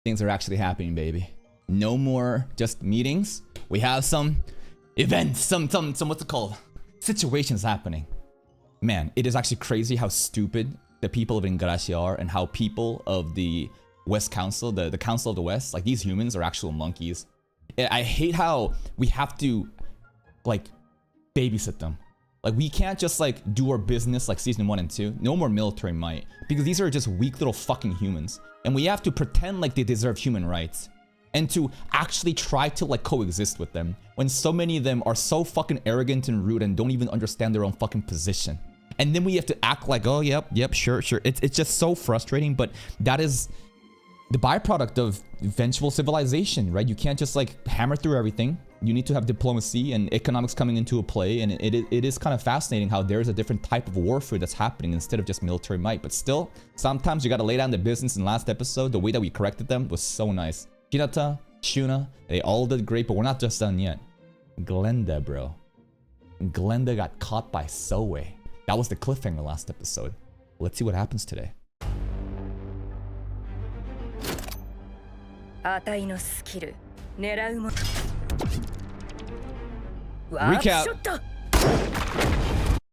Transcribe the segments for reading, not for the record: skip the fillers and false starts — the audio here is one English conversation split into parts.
things are actually happening, baby. No more just meetings. We have some events, some what's it called? Situations happening. Man, it is actually crazy how stupid the people of Ingracia are and how people of the West Council, the Council of the West, like these humans are actual monkeys. I hate how we have to like babysit them. Like we can't just like do our business like season 1 and 2. No more military might, because these are just weak little fucking humans. And we have to pretend like they deserve human rights and to actually try to like coexist with them when so many of them are so fucking arrogant and rude and don't even understand their own fucking position. And then we have to act like, oh, yep, sure. It's just so frustrating, but that is the byproduct of eventual civilization, right? You can't just like hammer through everything. You need to have diplomacy and economics coming into a play, and it is kind of fascinating how there's a different type of warfare that's happening instead of just military might. But still, sometimes you gotta lay down the business. In last episode, the way that we corrected them was so nice. Hinata, Shuna, they all did great, but we're not just done yet. Glenda, bro. Glenda got caught by Soe. That was the cliffhanger last episode. Let's see what happens today. Recap.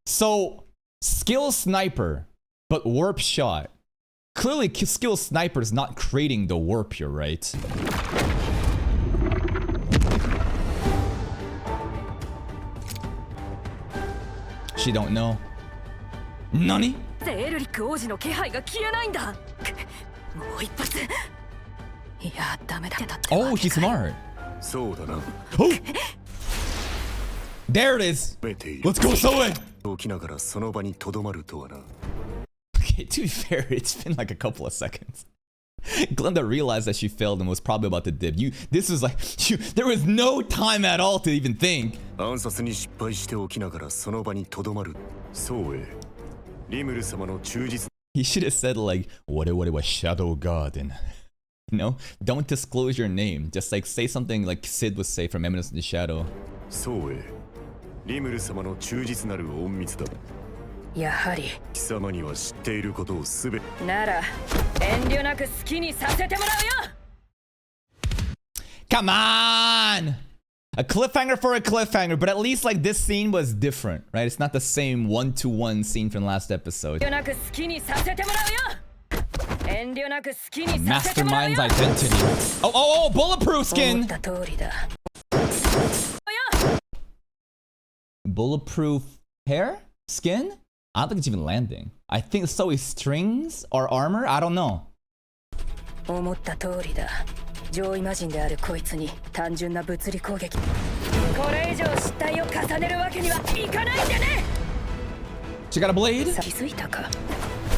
So, skill sniper, but warp shot. Clearly, skill sniper is not creating the warp here, right? She don't know. Nani? Oh, she's smart. Oh! There it is. Let's go, Soe. Okay, to be fair, it's been like a couple of seconds. Glenda realized that she failed and was probably about to dip. This was like, there was no time at all to even think. He should have said like, what Shadow God, and you know, don't disclose your name. Just like say something like Sid would say from Eminence in the Shadow. Come on! A cliffhanger for a cliffhanger, but at least like this scene was different, right? It's not the same one-to-one scene from last episode. Mastermind's identity. Oh, bulletproof skin! Bulletproof hair? Skin? I don't think it's even landing. I think Soe's strings or armor? I don't know. She got a blade?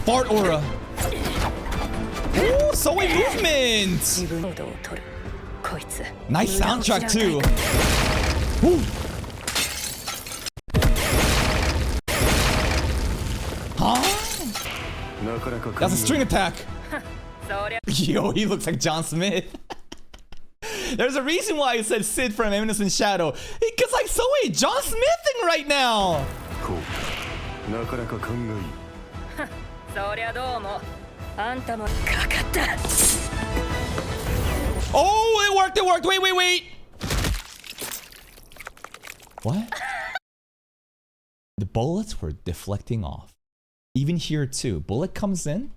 Fart aura. Ooh, Soe movement! Nice soundtrack too. Ooh. Huh? That's a string attack. Yo, he looks like John Smith. There's a reason why I said Sid from Eminence in Shadow. Because like Soe, John Smithing right now. Oh, it worked. Wait. What? The bullets were deflecting off. Even here too. Bullet comes in.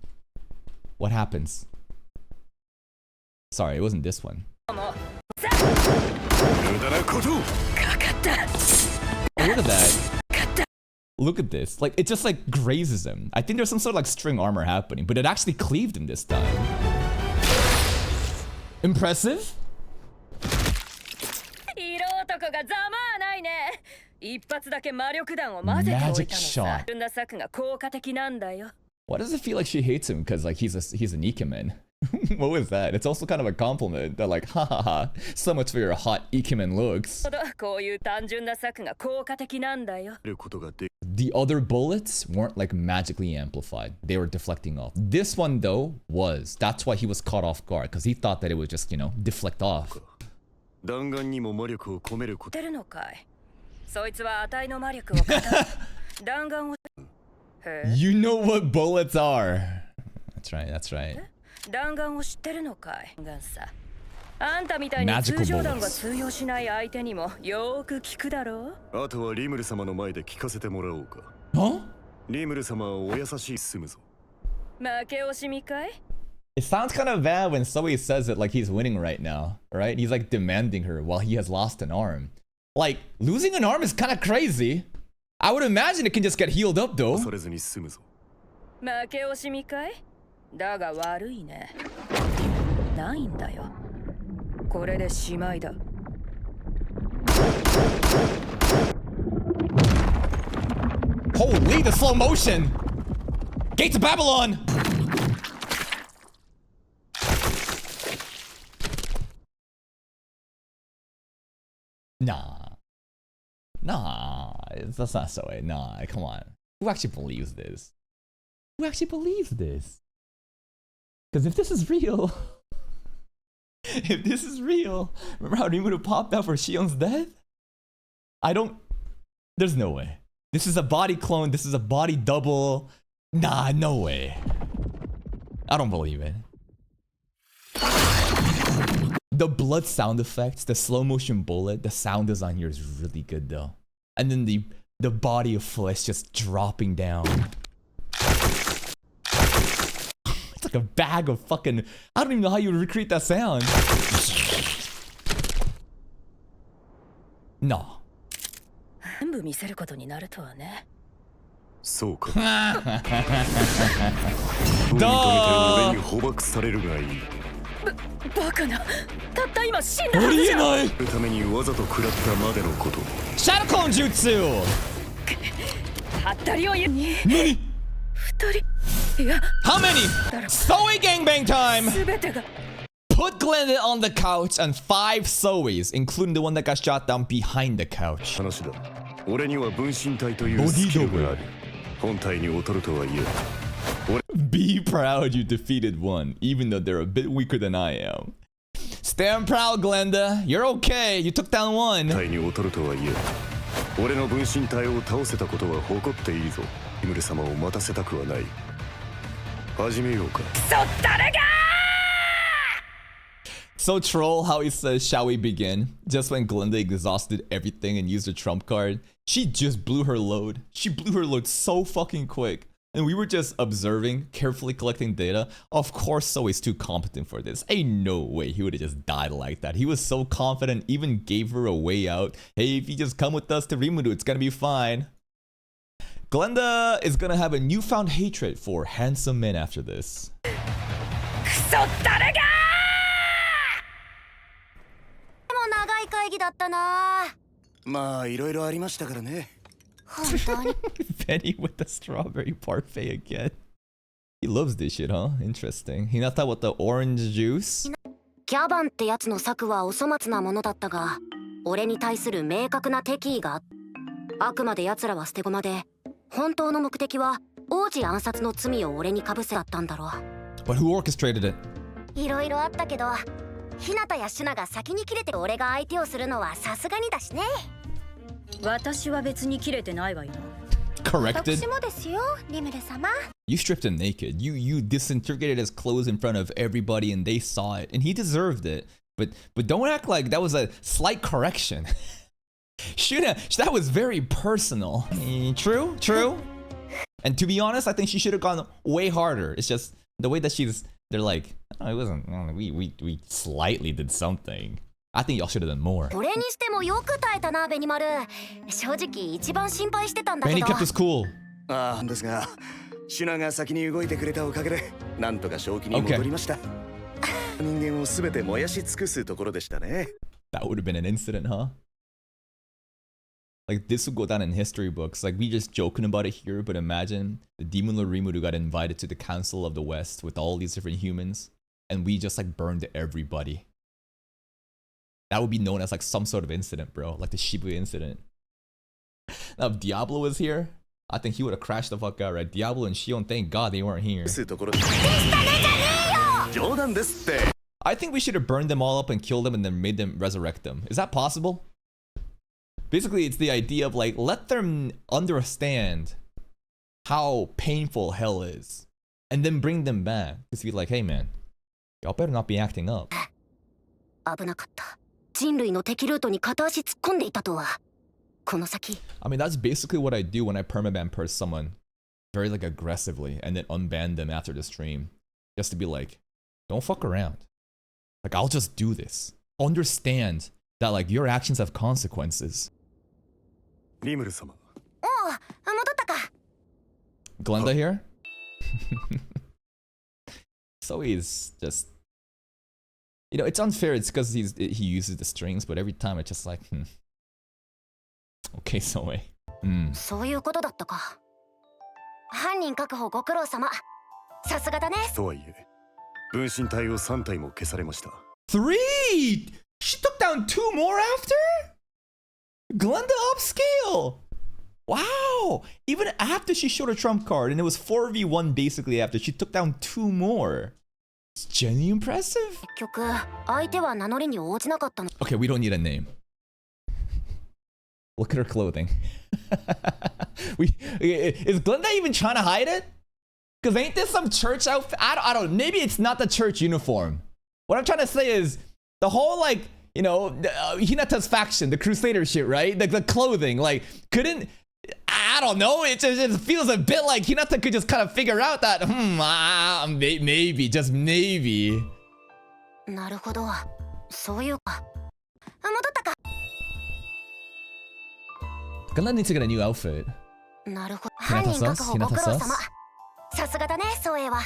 What happens? Sorry, it wasn't this one. Oh, look at that. Look at this. Like, it just like grazes him. I think there's some sort of like string armor happening, but it actually cleaved him this time. Impressive? Magic shot. Why does it feel like she hates him? Because like he's an Ikemen. What was that? It's also kind of a compliment. They're like, ha ha ha, so much for your hot Ikemen looks. The other bullets weren't like magically amplified. They were deflecting off. This one though was. That's why he was caught off guard, because he thought that it would just, you know, deflect off. You know what bullets are. That's right. 弾丸を知ってるのかい？弾さ。あんたみたいに通常弾が通用しない相手にもよーく聞くだろう。あとはリムル様の前で聞かせてもらおうか。リムル様はお優しいすむぞ。負け惜しみかい？ It sounds kind of bad when somebody says it like he's winning right now, right? He's like demanding her while he has lost an arm. Like, losing an arm is kind of crazy. I would imagine it can just get healed up though. 恐れずに済むぞ。負け惜しみかい？だが悪いね。ないんだよ。これでしまいだ。Holy, the slow motion! Gates of Babylon! Nah. That's not so. Nah, come on. Who actually believes this? Who actually believes this? Because if this is real, if this is real, remember how Rimuru popped out for Shion's death? There's no way. This is a body clone. This is a body double. Nah, no way. I don't believe it. The blood sound effects, the slow motion bullet, the sound design here is really good though. And then the body of flesh just dropping down. It's like a bag of fucking... I don't even know how you would recreate that sound. No. 全部見せることになるとはね。そうか。どう認めて俺に捕獲されるがいい。バカな。たった今死んだはずじゃん。ありえない。ためにわざと食らったまでのこと。シャドウクローンjutsu。はったりを言うに。何？二人。いや。How many? Zoe gangbang time. すべてが。Put Glenda on the couch and 5 Zoes, including the one that got shot down behind the couch. 話だ。俺には分身体というスキルがある。本体に劣るとはいえ。Be proud you defeated one, even though they're a bit weaker than I am. Stand proud, Glenda. You're okay. You took down one. 体に劣るとはいえ。俺の分身体を倒せたことは誇っていいぞ。イムル様を待たせたくはない。始めようか。誰がSo troll how he says, shall we begin? Just when Glenda exhausted everything and used her trump card, she just blew her load. She blew her load so fucking quick. And we were just observing, carefully collecting data. Of course, Zoe's too competent for this. Ain't no way he would have just died like that. He was so confident, even gave her a way out. Hey, if you just come with us to Rimuru, it's gonna be fine. Glenda is gonna have a newfound hatred for handsome men after this. 長い会議だったな。まあいろいろありましたからね。本当に。Benny with the strawberry parfait again. He loves this shit, huh? Interesting. Hinata with the orange juice. キャバンってやつの策はお粗末なものだったが、俺に対する明確な敵意があくまで奴らは捨て駒で、本当の目的は王子暗殺の罪を俺に被せだったんだろう。But who orchestrated it? いろいろあったけど、日向やシュナが先に切れて俺が相手をするのはさすがにだしね。私は別に切れてないわよ。Corrected. 私もですよ、リムル様。You stripped him naked. You disintegrated his clothes in front of everybody and they saw it. And he deserved it. But don't act like that was a slight correction. Shuna, that was very personal. True. And to be honest, I think she should have gone way harder. It's just the way that they're like, oh, it wasn't, we slightly did something. I think y'all should have done more. 俺にしてもよく耐えたな、ベニマル。正直一番心配してたんだけど。Benny kept us cool. ああ、ですが、シュナが先に動いてくれたおかげで、なんとか正気に戻りました。人間をすべて燃やし尽くすところでしたね。That would have been an incident, huh? Like, this would go down in history books. Like, we just joking about it here, but imagine the Demon Lord Rimuru got invited to the Council of the West with all these different humans, and we just, like, burned everybody. That would be known as, like, some sort of incident, bro. Like the Shibuya incident. Now, if Diablo was here, I think he would have crashed the fuck out, right? Diablo and Shion, thank God they weren't here. I think we should have burned them all up and killed them and then made them resurrect them. Is that possible? Basically, it's the idea of like, let them understand how painful hell is and then bring them back. Just be like, hey man, Y'all better not be acting up. 危なかった。人類の敵ルートに片足突っ込んでいたとは。この先。I mean, that's basically what I do when I permaban purge someone very like aggressively and then unban them after the stream. Just to be like, don't fuck around. Like, I'll just do this. Understand that like your actions have consequences. リムル様。おお、戻ったか。Glenda here? So he's just, you know, it's unfair. It's because he uses the strings, but every time it's just like, Okay, so way. そういうことだったか。犯人確保ご苦労様。さすがだね。とはいえ、分身体を3体も消されました。3! She took down 2 more after? Glenda upscale! Wow! Even after she showed her trump card, and it was 4v1 basically after, she took down 2 more. It's genuinely impressive. 結局、相手は名乗りに応じなかったの。Okay, we don't need a name. Look at her clothing. Is Glenda even trying to hide it? Because ain't this some church outfit? I don't. Maybe it's not the church uniform. What I'm trying to say is the whole like, you know, Hinata's faction, the Crusader shit, right? Like the clothing, like couldn't. I don't know. It just feels a bit like Hinata could just kind of figure out that maybe, just maybe. なるほど。そういうか。戻ったか。Glenda needs to get a new outfit. なるほど。犯人確保ご苦労様。さすがだね、ソエは。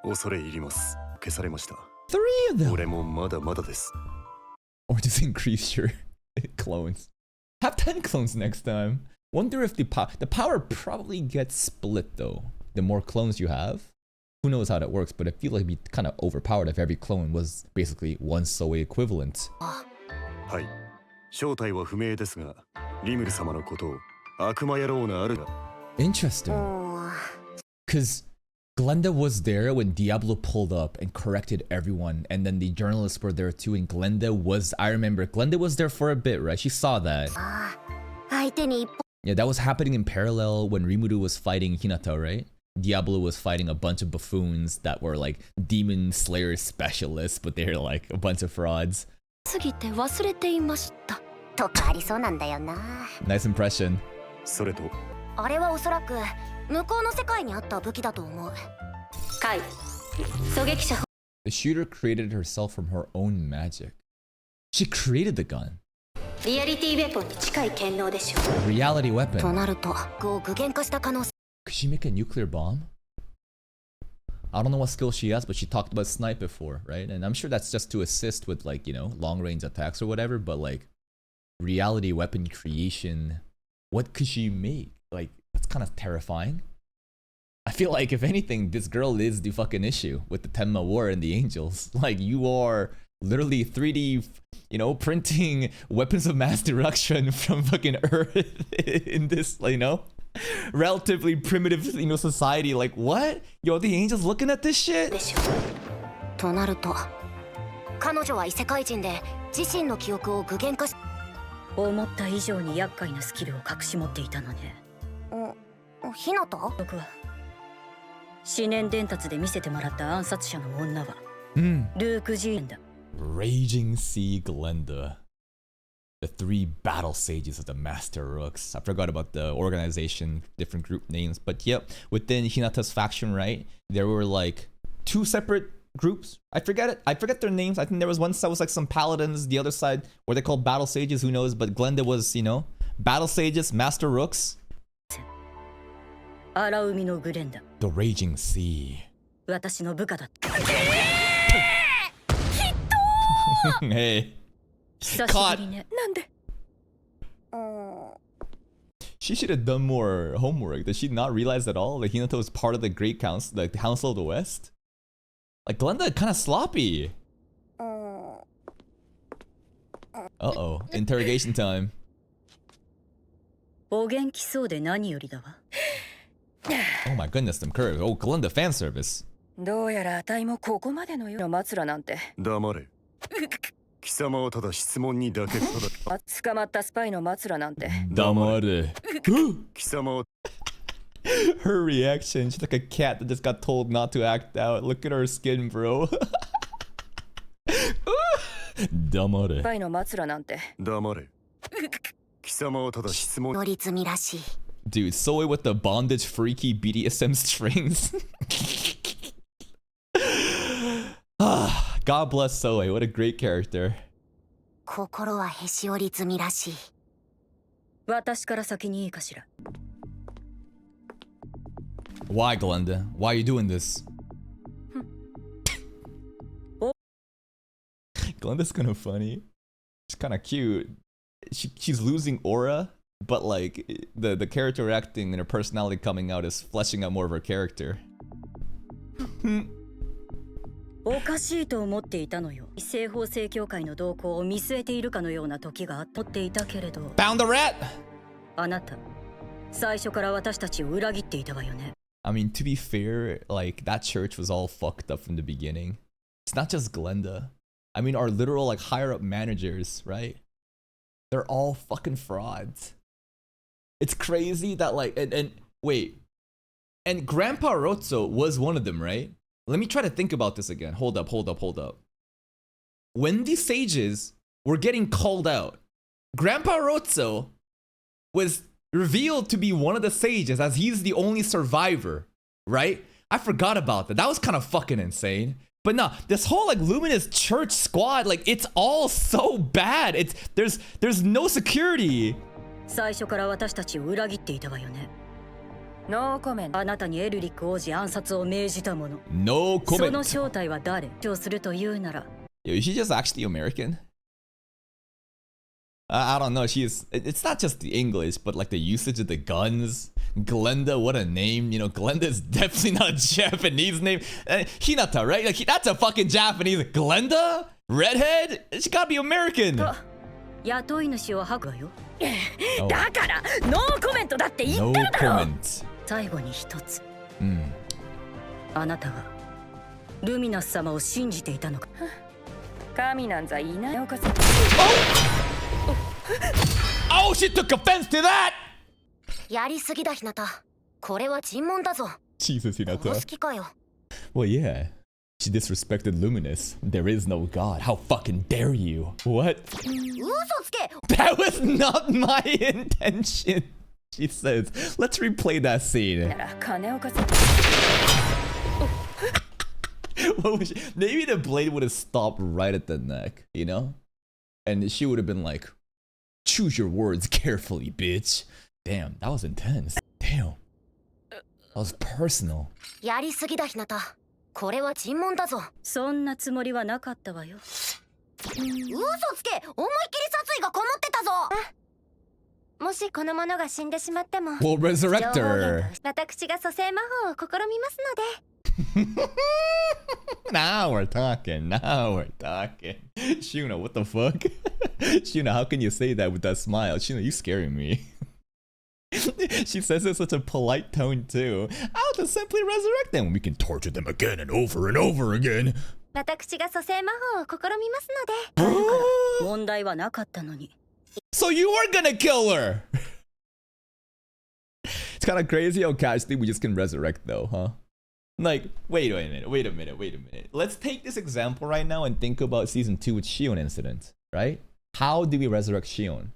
恐れ入ります。消されました。3 of them. 俺もまだまだです。 Or just increase your clones. Have 10 clones next time. Wonder if the power probably gets split though. The more clones you have, who knows how that works, but I feel like it'd be kind of overpowered if every clone was basically one Soe equivalent. はい。正体は不明ですが、リムル様のことを悪魔野郎なあるが。Interesting. Because Glenda was there when Diablo pulled up and corrected everyone, and then the journalists were there too, and Glenda was, I remember, Glenda was there for a bit, right? She saw that. Yeah, that was happening in parallel when Rimuru was fighting Hinata, right? Diablo was fighting a bunch of buffoons that were like demon slayer specialists, but they're like a bunch of frauds. Nice impression. それと、あれはおそらく向こうの世界にあった武器だと思う。はい。狙撃者。The shooter created herself from her own magic. She created the gun. リアリティウェポンに近い剣能でしょう。Reality weapon. となると、具現化した可能性。Could she make a nuclear bomb? I don't know what skill she has, but she talked about snipe before, right? And I'm sure that's just to assist with like, you know, long range attacks or whatever, but like reality weapon creation, what could she make? Like, that's kind of terrifying. I feel like if anything, this girl is the fucking issue with the Tenma War and the Angels. Like, you are literally 3D, you know, printing weapons of mass destruction from fucking Earth in this, you know, relatively primitive, you know, society. Like, what? Yo, the Angels looking at this shit? となると、彼女は異世界人で自身の記憶を具現化し、思った以上に厄介なスキルを隠し持っていたのね。ひなた？僕は思念伝達で見せてもらった暗殺者の女は、ルーク・ジーンだ。Raging Sea Glenda. The 3 battle sages of the Master Rooks. I forgot about the organization, different group names. But yep, within Hinata's faction, right? There were like 2 separate groups. I forget their names. I think there was one side was like some paladins. The other side were they called battle sages? Who knows? But Glenda was, you know, battle sages, Master Rooks. The Raging Sea. 私の部下だった。Hey. 久しぶりね。なんで？ She should have done more homework. Did she not realize at all that Hinata was part of the Great Council, like the Council of the West? Like, Glenda kind of sloppy. Uh-oh. Interrogation time. お元気そうで何よりだわ。Oh my goodness, them curves. Oh, Glenda fan service. どうやらあたいもここまでのような末路なんて。黙れ。貴様はただ質問にだけただ。捕まったスパイの末路なんて。黙れ。貴様は。Her reaction, she's like a cat that just got told not to act out. Look at her skin, bro. 黙れ。会の末路なんて。黙れ。貴様はただ質問。より積みらしい。 Dude, Soe with the bondage freaky BDSM strings. God bless Soe. What a great character. 心はへし折り積みらしい。私から先にいいかしら。Why, Glenda? Why are you doing this? Glenda's kind of funny. She's kind of cute. She's losing aura, but like the character acting and her personality coming out is fleshing out more of her character. おかしいと思っていたのよ。西方聖教会の動向を見据えているかのような時があっていたけれど。Found the rat! あなた、最初から私たちを裏切っていたわよね。I mean, to be fair, like that church was all fucked up from the beginning. It's not just Glenda. I mean, our literal like higher up managers, right? They're all fucking frauds. It's crazy that like and wait. And Grandpa Rozzo was one of them, right? Let me try to think about this again. Hold up. When the sages were getting called out, Grandpa Rozzo was revealed to be one of the sages as he's the only survivor, right? I forgot about that. That was kind of fucking insane. But nah, this whole like Luminous Church squad, like it's all so bad. There's no security. 最初から私たちを裏切っていたわよね。ノーコメント。あなたにエルリック王子暗殺を命じたもの。No comment. その正体は誰？主張するというなら。Yo, is she just actually American? I don't know. It's not just the English, but like the usage of the guns. Glenda, what a name. You know, Glenda is definitely not a Japanese name. Hinata, right? Like that's a fucking Japanese. Glenda? Redhead? She gotta be American. 雇い主を吐くわよ。 Oh. だからノーコメントだって言 No ってるだろ。 comment. 最後に一つ。あなたはルミナス様を信じていたのか。神なんざいない。Oh, she took offense to that. やりすぎだひなた。これは尋問だぞ。 Jesus, 公 Hinata. 式かよ。 Well, yeah. She disrespected Luminous. There is no God. How fucking dare you? What? 嘘つけ。 That was not my intention. She says, let's replay that scene. 金を稼 What was maybe the blade would have stopped right at the neck, you know? And she would have been like, choose your words carefully, bitch. Damn, that was intense. Damn. That was personal. やりすぎだひなた。これは尋問だぞ。そんなつもりはなかったわよ。嘘つけ。思いっきり殺意がこもってたぞ。もしこの者が死んでしまっても、 We'll resurrect her. 私が蘇生魔法を試みますので。 Now we're talking. Shuna, what the fuck? Shuna, how can you say that with that smile? Shuna, you scaring me. She says it in such a polite tone too. I'll just simply resurrect them. We can torture them again and over again. 私が蘇生魔法を試みますので。問題はなかったのに。 So you were gonna kill her! It's kind of crazy how casually we just can resurrect though, huh? Like, wait a minute. Let's take this example right now and think about season 2 with Shion incident, right? How do we resurrect Shion?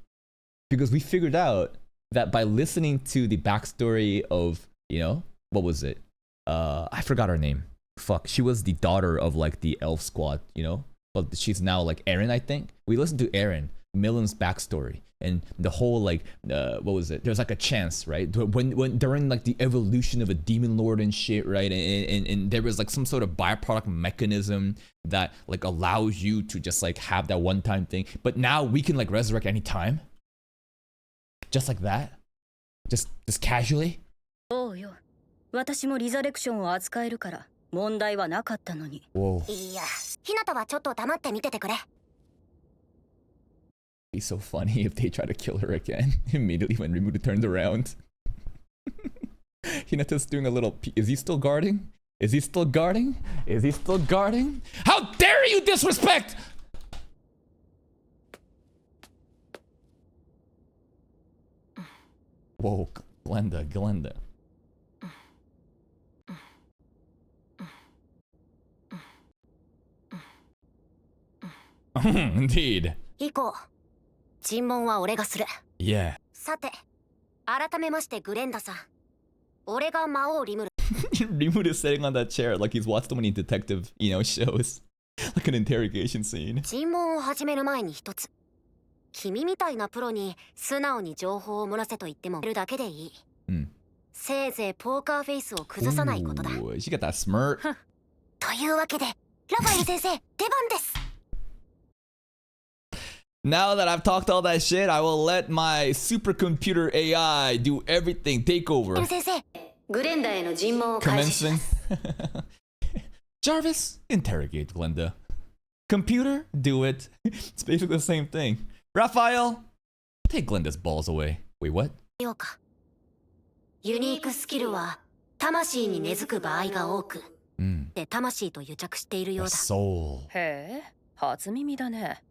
Because we figured out that by listening to the backstory of, you know, what was it? I forgot her name. Fuck, she was the daughter of like the elf squad, you know? But she's now like Eren, I think. We listened to Eren, Millen's backstory, and the whole like, what was it? There's like a chance, right? When during like the evolution of a demon lord and shit, right? And there was like some sort of byproduct mechanism that like allows you to just like have that one-time thing. But now we can like resurrect anytime. Just like that? Just casually? そうよ。私もリザレクションを扱えるから問題はなかったのに。Whoa. いや、ひなたはちょっと黙って見ててくれ。 It'd be so funny if they try to kill her again immediately when Rimuda turned around. Hinata's doing a little. Is he still guarding? How dare you disrespect! Whoa, Glenda. Indeed. 以降尋問は俺がする。 Yeah. さて改めましてグレンダさん、俺が魔王リムル。 Rimuru is sitting on that chair like he's watched so many detective, shows. Like an interrogation scene. 尋問を始める前に一つ、君みたいなプロに素直に情報を漏らせと言ってもるだけでいい。せいぜいポーカーフェイスを崩さないことだ。 Ooh, she got that smirk. というわけでラファエル先生出番です。 Now that I've talked all that shit, I will let my supercomputer AI do everything, take over. 先生、グレンダへの尋問を開始し Commencing. ます。 Jarvis, interrogate Glenda. Computer, do it. It's basically the same thing. Raphael, take Glenda's balls away. Wait, what? ようか。ユニークスキルは魂に根付く場合が多く、で魂と癒着しているよう The だ。 soul. へえ、初耳だね。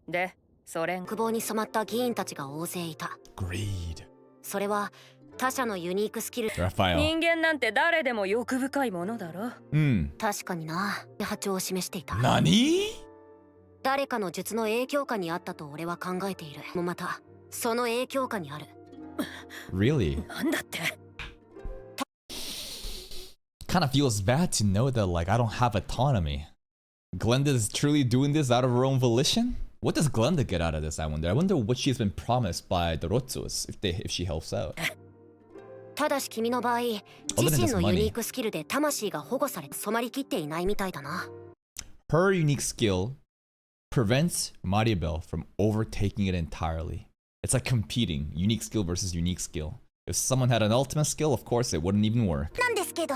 で、それ欲望に染まった議員たちが大勢いた。 Greed. それは他者のユニークスキル。 Raphael. 人間なんて誰でも欲深いものだろ。確かにな、波長を示していた。 Nani? 誰かの術の影響下にあったと俺は考えている。もまたその影響下にある。 Really? なんだって。 Kind of feels bad to know that, like, I don't have autonomy. Glenda is truly doing this out of her own volition? What does Glenda get out of this, I wonder? I wonder what she's been promised by the Rotsus if she helps out. ただし君の場合、自身のユニークスキルで魂が保護され染まりきっていないみたいだな。 Her unique skill prevents Maribel from overtaking it entirely. It's like competing, unique skill versus unique skill. If someone had an ultimate skill, of course it wouldn't even work. なんですけど、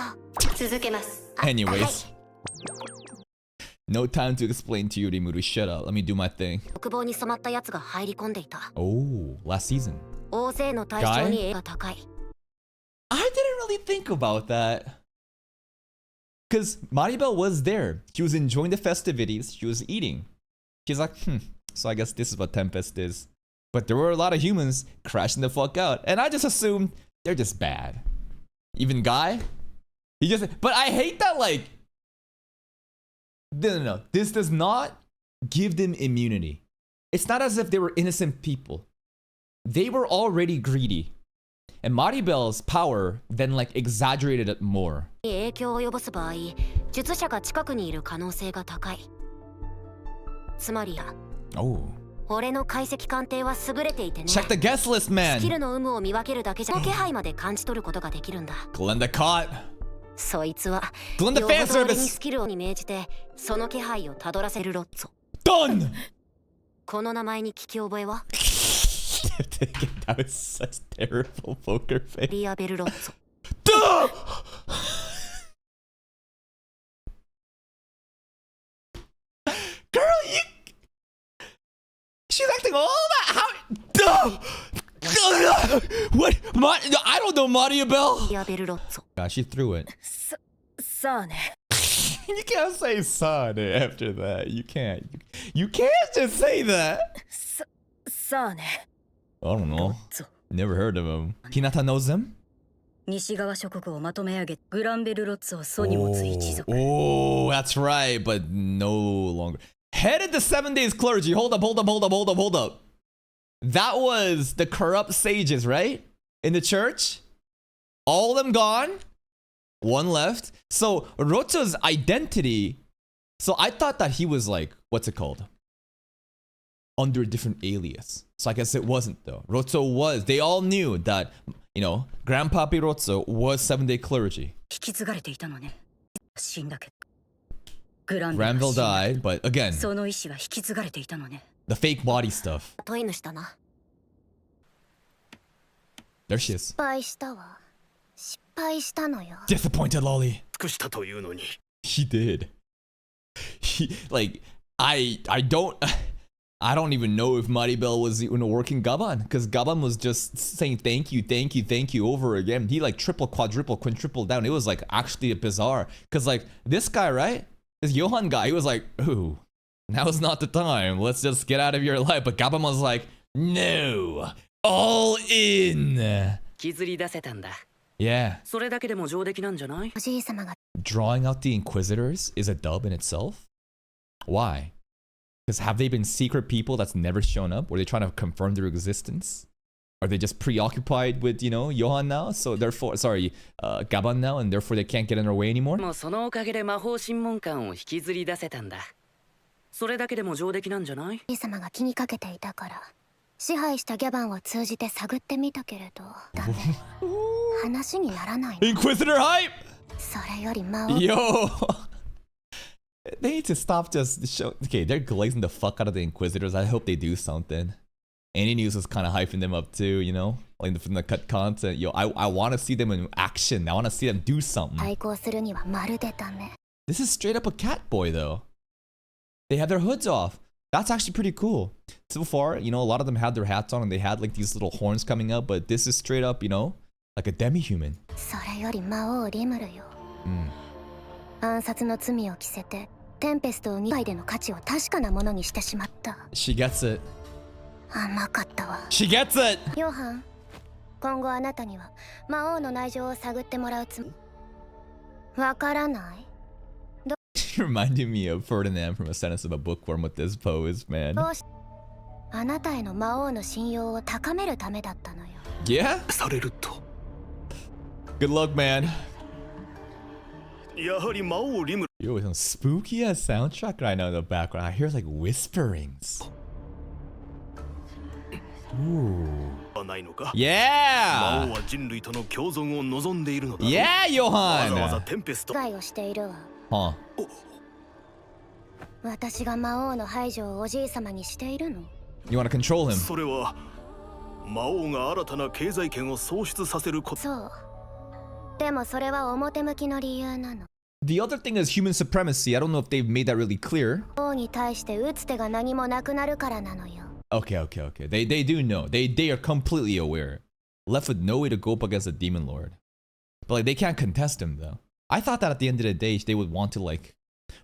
続けます。 Anyways. No time to explain to you, Rimuru. Shut up. Let me do my thing. 欲望に染まったやつが入り込んでいた。 Oh, last season. 大勢の対象に絵が高い。 I didn't really think about that. Because Maribel was there. She was enjoying the festivities. She was eating. She's like, so I guess this is what Tempest is. But there were a lot of humans crashing the fuck out. And I just assumed they're just bad. Even Guy? But I hate that, like... No. This does not give them immunity. It's not as if they were innocent people. They were already greedy. And Maribel's power then, like, exaggerated it more. 影響を及ぼす場合、術者が近くにいる可能性が高い。つまり、俺の解析鑑定は優れていてね。Check the guest list, man. スキルの有無を見分けるだけじゃ、気配まで感じ取ることができるんだ。Glenda caught. そいつは、 Glenda よほど俺に Fanservice. スキルに命じて、その気配をたどらせるロッツォ。Done. この名前に聞き覚えは？ That was such terrible poker face. リアベルロッツォ。Girl, she's acting all that. How? What? I don't know, Maribel. リアベルロッツォ。 God, she threw it. さあね。 You can't say son after that. You can't. You can't just say that. さあね。 I don't know. Never heard of him. Hinata knows him? 西側諸国をまとめ上げ、グランベルロッツを祖に持つ一族。Oh, that's right, but no longer. Headed to 7 days clergy. Hold up. That was the corrupt sages, right? In the church? All of them gone? One left. So Roto's identity. So I thought that he was like, what's it called? Under a different alias. So I guess it wasn't though. Roto was. They all knew that, Grandpappy Roto was 7-day clergy. 引き継がれていたのね。死んだけど。グラン Granville died, but again, その意志は引き継がれていたのね。 the fake body stuff. 問い主だな。 There she is. 失敗したわ。失敗したのよ。 Disappointed Lolly. 尽くしたというのに。 He did. I don't even know if Maribel was even working Gaban, because Gaban was just saying thank you over again. He like triple, quadruple, quintuple down. It was like actually bizarre, because like this guy, right? This Johan guy, he was like, ooh, now is not the time. Let's just get out of your life. But Gaban was like, no, all in. 削り出せたんだ。 Yeah. それだけでも上出来なんじゃない？おじい様が Drawing out the Inquisitors is a dub in itself. Why? Because have they been secret people that's never shown up? Were they trying to confirm their existence? Are they just preoccupied with, you know, Johan now? So therefore, sorry, Gaban now, and therefore they can't get in their way anymore? もうそのおかげで魔法審問官を引きずり出せたんだ。それだけでも上出来なんじゃない？おじ様が気にかけていたから、支配したギャバンを通じて探ってみたけれど、ダメ。話にならないの。Inquisitor hype! それより魔王。Yo! They need to stop just show. Okay, they're glazing the fuck out of the Inquisitors. I hope they do something. Any news is kind of hyping them up too, you know? Like from the cut content. Yo, I want to see them in action. I want to see them do something. 対抗するにはまるでダメ。 This is straight up a cat boy though. They have their hoods off. That's actually pretty cool. So far, you know, a lot of them had their hats on and they had like these little horns coming up, but this is straight up, you know, like a demi-human. それより魔王リムルよ。暗殺の罪を着せて、テンペストを2回での価値を確かなものにしてしまった。She gets it. 甘かったわ。She gets it! ヨハン、今後あなたには魔王の内情を探ってもらうつもり。わからない？ Reminding me of Ferdinand from A Sentence of a Bookworm with this pose, man. あなたへの魔王の信用を高めるためだったのよ。Yeah? されると。 Good luck, man. やはり魔王リム。 Yo, some spooky ass soundtrack right now in the background. I hear like whisperings. Ooh. ないのか。 Yeah! 魔王は人類との共存を望んでいるのだ。 Yeah, Johan! わざわざテンペスト。害をしているわ。 Huh. 私が魔王の排除をおじい様にしているの。 You want to control him? それは魔王が新たな経済圏を創出させること。そう。でもそれは表向きの理由なの。 The other thing is human supremacy. I don't know if they've made that really clear. 王に対して打つ手が何もなくなるからなのよ。 Okay. They do know. They are completely aware. Left with no way to go up against the Demon Lord. But like they can't contest him though. I thought that at the end of the day they would want to like,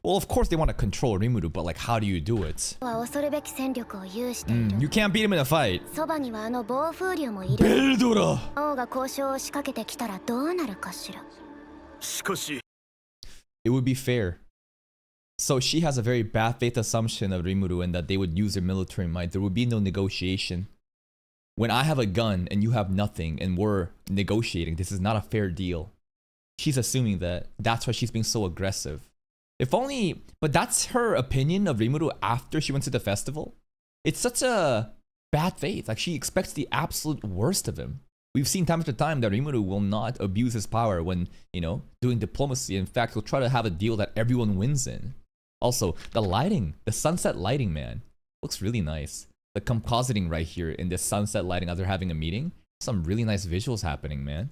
well, of course they want to control Rimuru, but like how do you do it? は恐るべき戦力を有している。 You can't beat him in a fight. そばにはあの暴風竜もいる。 Beldora! 王が交渉を仕掛けてきたらどうなるかしら。しかし。 It would be fair. So she has a very bad faith assumption of Rimuru and that they would use their military might. There would be no negotiation. When I have a gun and you have nothing and we're negotiating, this is not a fair deal. She's assuming that. That's why she's being so aggressive. If only, but that's her opinion of Rimuru after she went to the festival. It's such a bad faith. Like she expects the absolute worst of him. We've seen time after time that Rimuru will not abuse his power when, you know, doing diplomacy. In fact, he'll try to have a deal that everyone wins in. Also, the lighting, the sunset lighting, man, looks really nice. The compositing right here in this sunset lighting as they're having a meeting. Some really nice visuals happening, man.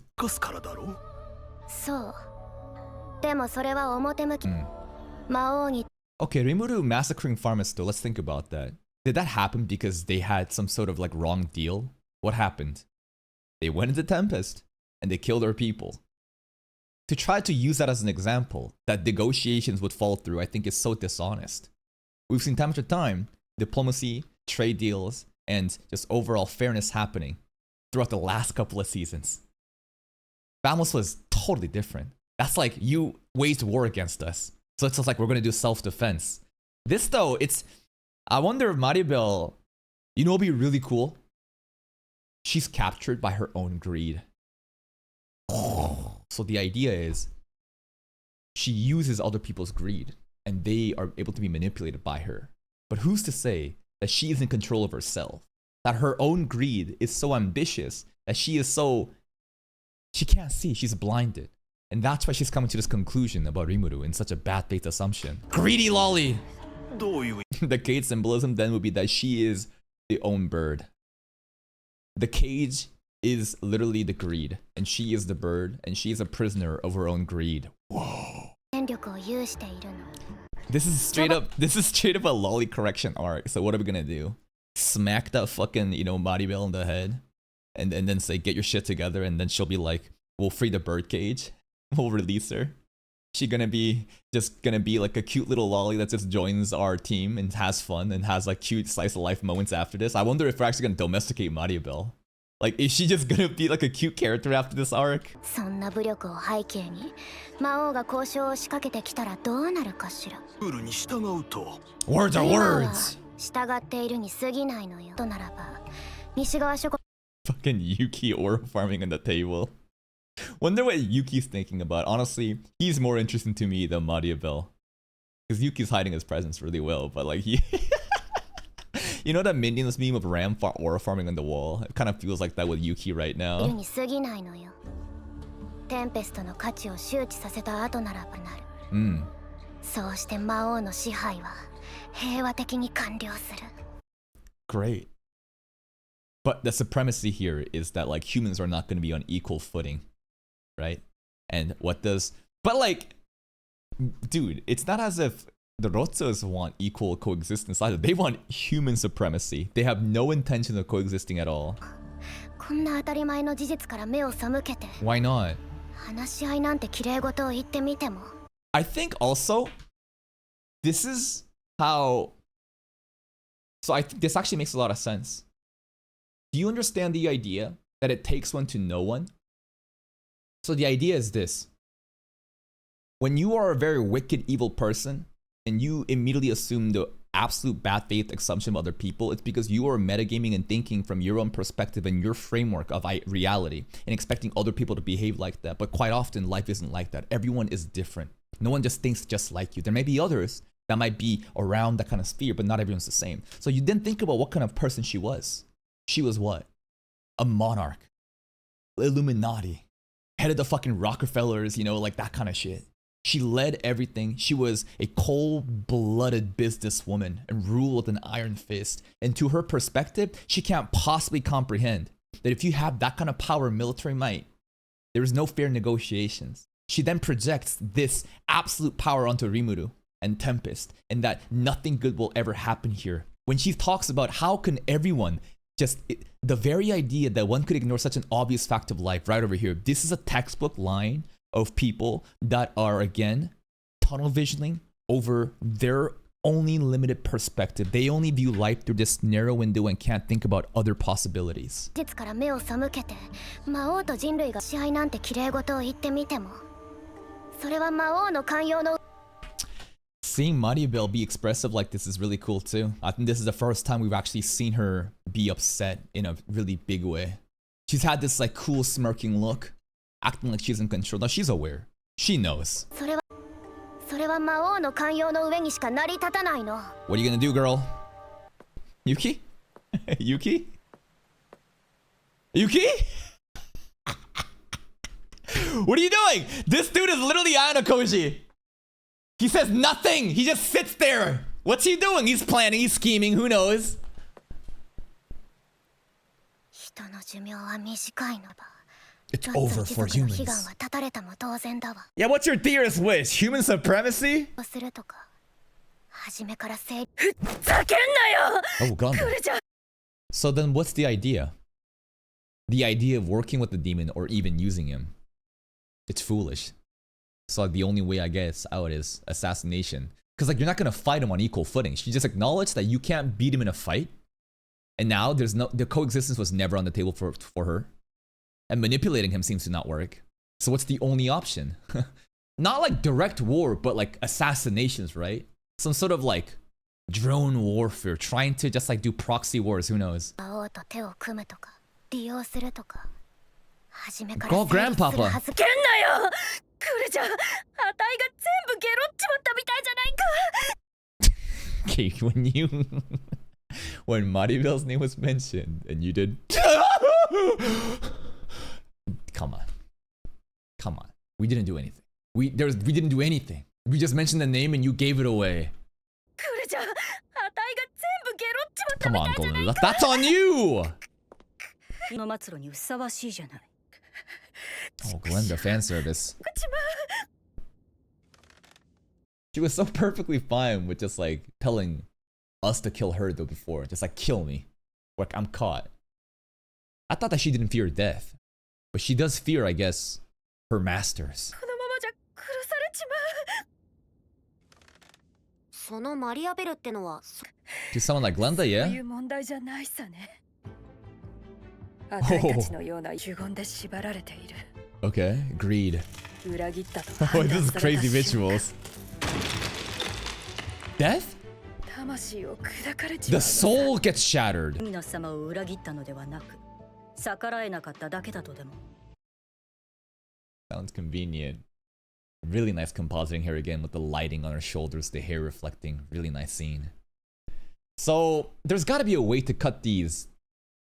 そう。でもそれは表向き。魔王に。 Okay, Rimuru massacring farmers though, let's think about that. Did that happen because they had some sort of like wrong deal? What happened? They went into Tempest and they killed our people. To try to use that as an example, that negotiations would fall through, I think is so dishonest. We've seen time after time, diplomacy, trade deals, and just overall fairness happening throughout the last couple of seasons. Vamos was totally different. That's like, you waged war against us. So it's just like, we're gonna do self-defense. This though, it's, I wonder if Maribel, you know what would be really cool? She's captured by her own greed. So the idea is, she uses other people's greed, and they are able to be manipulated by her. But who's to say that she is in control of herself? That her own greed is so ambitious that she is so, she can't see, she's blinded. And that's why she's coming to this conclusion about Rimuru in such a bad faith assumption. Greedy lolly! The cage symbolism then would be that she is the own bird. The cage is literally the greed, and she is the bird, and she is a prisoner of her own greed. Whoa. This is straight up a lolly correction arc. So what are we gonna do? Smack that fucking, you know, Maribel in the head, and then say, get your shit together, and then she'll be like, we'll free the bird cage. We'll release her. She gonna be like a cute little lolly that just joins our team and has fun and has like cute slice of life moments after this. I wonder if we're actually gonna domesticate Maribel. Like, is she just gonna be like a cute character after this arc? そんな武力を背景に魔王が交渉を仕掛けてきたらどうなるかしら。ルールに従うと Words are 今は words! 従っているに過ぎないのよ。とならば西側諸国 Fucking Yuki aura farming on the table. Wonder what Yuki's thinking about. Honestly, he's more interesting to me than Mariabel. Because Yuki's hiding his presence really well, but like he... You know that Minions meme of aura farming on the wall? It kind of feels like that with Yuki right いる now. に過ぎないのよ。テンペストの価値を周知させた後ならばなる。そうして魔王の支配は平和的に完了する。Great. But the supremacy here is that like humans are not going to be on equal footing, right? And what does... But like, dude, it's not as if the Rotzos want equal coexistence either. They want human supremacy. They have no intention of coexisting at all. こんな当たり前の事実から目を背けて Why not? 話し合いなんて綺麗事を言ってみても I think also, this is how... So I think this actually makes a lot of sense. Do you understand the idea that it takes one to know one? So the idea is this. When you are a very wicked, evil person, and you immediately assume the absolute bad faith assumption of other people, it's because you are metagaming and thinking from your own perspective and your framework of reality and expecting other people to behave like that. But quite often, life isn't like that. Everyone is different. No one just thinks just like you. There may be others that might be around that kind of sphere, but not everyone's the same. So you didn't think about what kind of person she was. She was what? A monarch. Illuminati. Head of the fucking Rockefellers, you know, like that kind of shit. She led everything. She was a cold-blooded businesswoman and ruled with an iron fist. And to her perspective, she can't possibly comprehend that if you have that kind of power and military might, there is no fair negotiations. She then projects this absolute power onto Rimuru and Tempest, and that nothing good will ever happen here. When she talks about how can everyone the very idea that one could ignore such an obvious fact of life right over here. This is a textbook line of people that are, again, tunnel visioning over their only limited perspective. They only view life through this narrow window and can't think about other possibilities. 実から目を背けて魔王と人類が試合なんて綺麗事を言ってみてもそれは魔王の寛容の Seeing Mariabel be expressive like this is really cool too. I think this is the first time we've actually seen her be upset in a really big way. She's had this like cool smirking look, acting like she's in control. Now she's aware. She knows. それは魔王の寛容の上にしか成り立たないの。 What are you gonna do, girl? Yuki? Yuki? Yuki? What are you doing? This dude is literally Ayano. He says nothing. He just sits there. What's he doing? He's planning. He's scheming. Who knows? 人の寿命は短いのだ。 It's over for humans. 悲願は絶たれたも同然だわ。 Yeah, what's your theorist wish? Human supremacy? するとか初めから正義。ふざけんなよ。 Oh, Glenda. これじゃ。 So then what's the idea? The idea of working with the demon or even using him. It's foolish. So like the only way I guess out is assassination. Because like you're not gonna fight him on equal footing. She just acknowledged that you can't beat him in a fight. And now the coexistence was never on the table for her. And manipulating him seems to not work. So what's the only option? Not like direct war, but like assassinations, right? Some sort of like drone warfare, trying to just like do proxy wars, who knows? 魔王と手を組むとか利用するとか初めから Go, 成立する Grandpapa. はず。けんなよ。これじゃあたいが全部ゲロっちまったみたいじゃないか。 Okay, when Maribel's name was mentioned and you did come on, we didn't do anything. We didn't do anything. We just mentioned the name and you gave it away. これじゃあたいが全部ゲロっちまった Come み on, たいじゃない Glenda, か。 that's on you. この末路にふさわしいじゃない。 Oh, Glenda, fan service. こっちま。 She was so perfectly fine with just like telling us to kill her though before, just like kill me, like I'm caught. I thought that she didn't fear death, but she does fear, I guess, her masters. このままじゃ殺されちまう。そのマリアベルってのは To someone like Glenda, そうい yeah? う問題じゃないさね。Okay, greed. Oh, this is crazy visuals. Death? The soul gets shattered. Sounds convenient. Really nice compositing here again with the lighting on her shoulders, the hair reflecting. Really nice scene. So there's got to be a way to cut these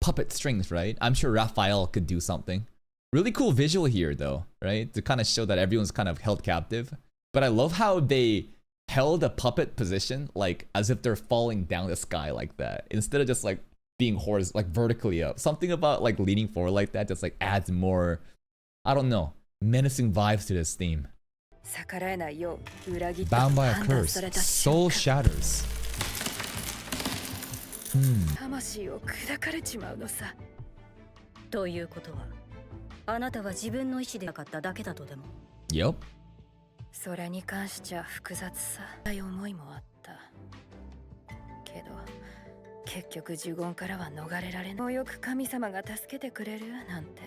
puppet strings, right? I'm sure Raphael could do something. Really cool visual here though, right? To kind of show that everyone's kind of held captive. But I love how they held a puppet position like as if they're falling down the sky like that, instead of just like being like vertically up. Something about like leaning forward like that just like adds more, I don't know, menacing vibes to this theme. Bound by a curse, soul shatters. Yep. それに関しちゃ複雑さ思いもあったけど結局呪言からは逃れられないよく神様が助けてくれるなんて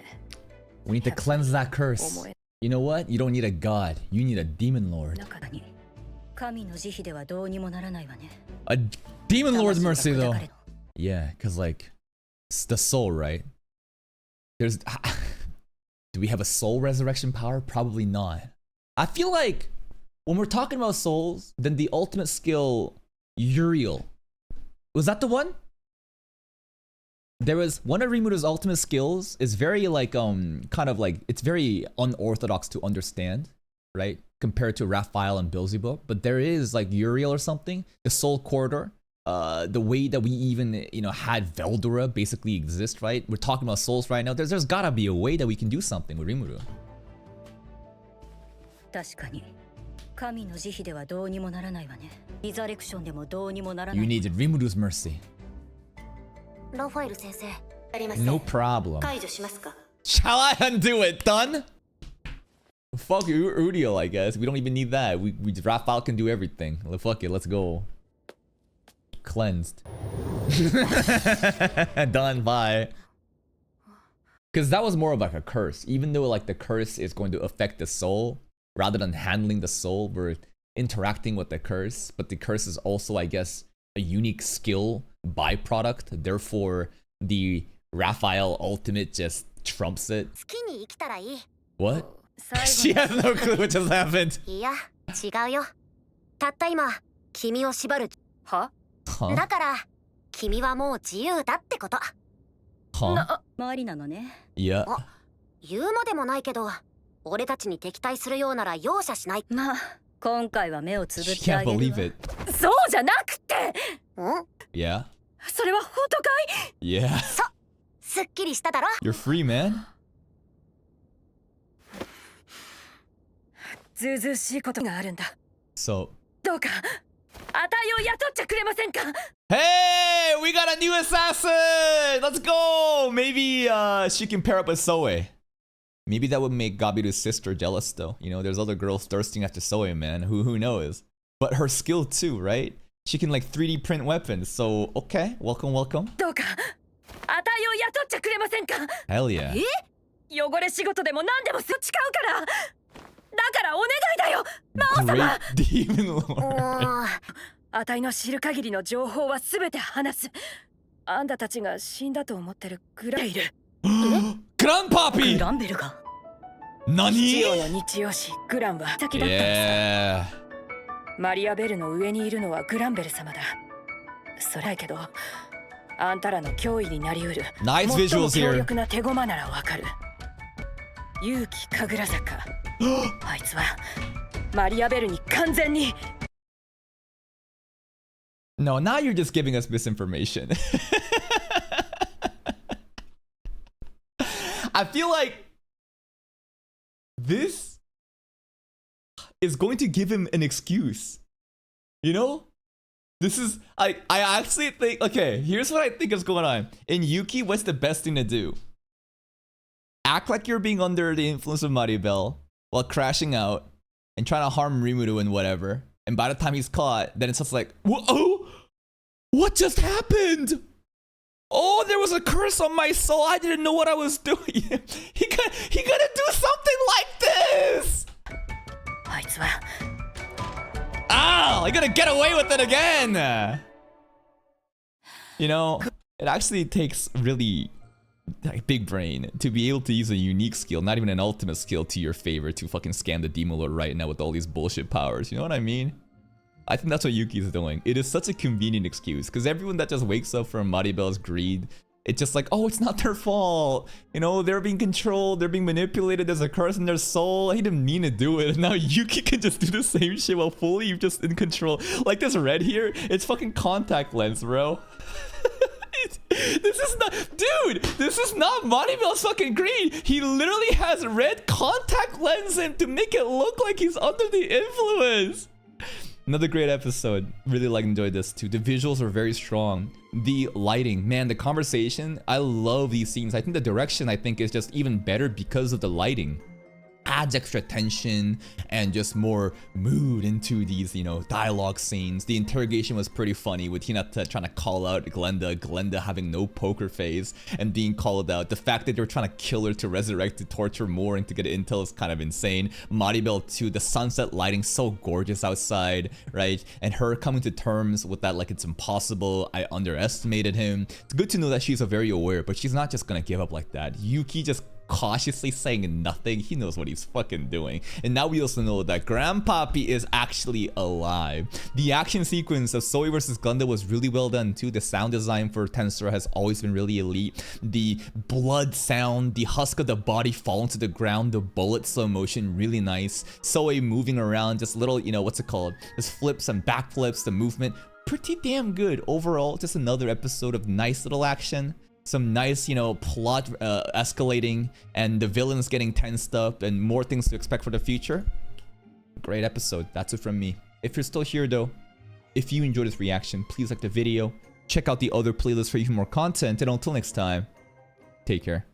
We need to cleanse that curse. You know what? You don't need a god. You need a demon lord. 神の慈悲ではどうにもならないわね A demon lord's mercy though. Yeah, cause like it's the soul, right? There's do we have a soul resurrection power? Probably not. I feel like when we're talking about souls, then the ultimate skill, Uriel. Was that the one? There was one of Rimuru's ultimate skills is very like kind of like it's very unorthodox to understand, right? Compared to Raphael and Beelzebub. But there is like Uriel or something, the soul corridor. The way that we even, you know, had Veldora basically exist, right? We're talking about souls right now. There's gotta be a way that we can do something with Rimuru. 確かに神の慈悲ではどうにもならないわねリザレクションでもどうにもならない You needed Rimuru's mercy. ラファエル先生 No problem. 解除しますか Shall I undo it? Done? Fuck Uriel, I guess. We don't even need that. We Raphael can do everything. Fuck it, let's go. Cleansed. Done, bye. Because that was more of like a curse. Even though like the curse is going to affect the soul, rather than handling the soul, we're interacting with the curse. But the curse is also, I guess, a unique skill byproduct. Therefore, the Raphael ultimate just trumps it. What? She has no clue what just happened. いや、違うよ。たった今、君を縛る。は？ Huh? だから、君はもう自由だってこと。Huh? 周りなのね Yeah. 言うまでもないけど、俺たちに敵対するようなら容赦しない。まあ、今回は目をつぶっ She てあ can't げる believe わ it. そうじゃなくて Yeah? それは本当かい Yeah. すっきりしただろ You're free, man. ずうずうしいことがあるんだ So. どうかあたいを雇っちゃくれませんか Hey, we got a new assassin! Let's go! Maybe she can pair up with Soe. Maybe that would make Gabiru's sister jealous though. You know, there's other girls thirsting after Soe, man. Who knows? But her skill too, right? She can like 3D print weapons. So, okay. Welcome, welcome. どうかあたいを雇っちゃくれませんか Hell yeah. 汚れ仕事でも何でも誓うからだからお願いだよ魔王様 Great Demon Lord. あたいの知る限りの情報は全て話すあんたたちが死んだと思ってるグランベル Grandpapi! グランベルが Nani? 日曜の日曜市グランは先だったんです Yeah. マリアベルの上にいるのはグランベル様だそれだけどあんたらの脅威になりうる Nice 最も visuals 強 here. 力な手駒ならわかる勇気神楽坂あいつはマリアベルに完全に No, now you're just giving us misinformation. I feel like this is going to give him an excuse. You know? This is I actually think okay, here's what I think is going on. In Yuki, what's the best thing to do? Act like you're being under the influence of Maribel while crashing out and trying to harm Rimuru and whatever. And by the time he's caught, then it's just like, whoa, what just happened? Oh, there was a curse on my soul. I didn't know what I was doing. he gonna do something like this. あいつは Ow, I gotta get away with it again. You know, it actually takes really like big brain to be able to use a unique skill, not even an ultimate skill, to your favor to fucking scam the Demon Lord right now with all these bullshit powers. You know what I mean? I think that's what Yuki's doing. It is such a convenient excuse because everyone that just wakes up from Maribel's greed, it's just like, oh, it's not their fault. You know, they're being controlled, they're being manipulated, there's a curse in their soul. I didn't mean to do it. And now Yuki can just do the same shit while fully just in control. Like this red here, it's fucking contact lens, bro. This is not, dude, this is not Maribel's fucking greed. He literally has red contact lens in to make it look like he's under the influence. Another great episode. Really enjoyed this too. The visuals are very strong. The lighting, man, the conversation. I love these scenes. I think the direction, is just even better because of the lighting. Adds extra tension and just more mood into these, you know, dialogue scenes. The interrogation was pretty funny with Hinata trying to call out Glenda having no poker face and being called out. The fact that they were trying to kill her to resurrect, to torture more and to get intel is kind of insane. Maribel too, the sunset lighting so gorgeous outside, right? And her coming to terms with that, like it's impossible, I underestimated him. It's good to know that she's very aware, but she's not just gonna give up like that. Yuki just cautiously saying nothing. He knows what he's fucking doing. And now we also know that Grandpappy is actually alive. The action sequence of Zoe versus Glenda was really well done too. The sound design for Tensura has always been really elite. The blood sound, the husk of the body falling to the ground, the bullet slow motion, really nice. Zoe moving around, just little, you know, what's it called? Just flips and backflips, the movement. Pretty damn good. Overall, just another episode of nice little action. Some nice, you know, plot escalating and the villains getting tensed up and more things to expect for the future. Great episode. That's it from me. If you're still here though, if you enjoyed this reaction, please like the video. Check out the other playlists for even more content. And until next time, take care.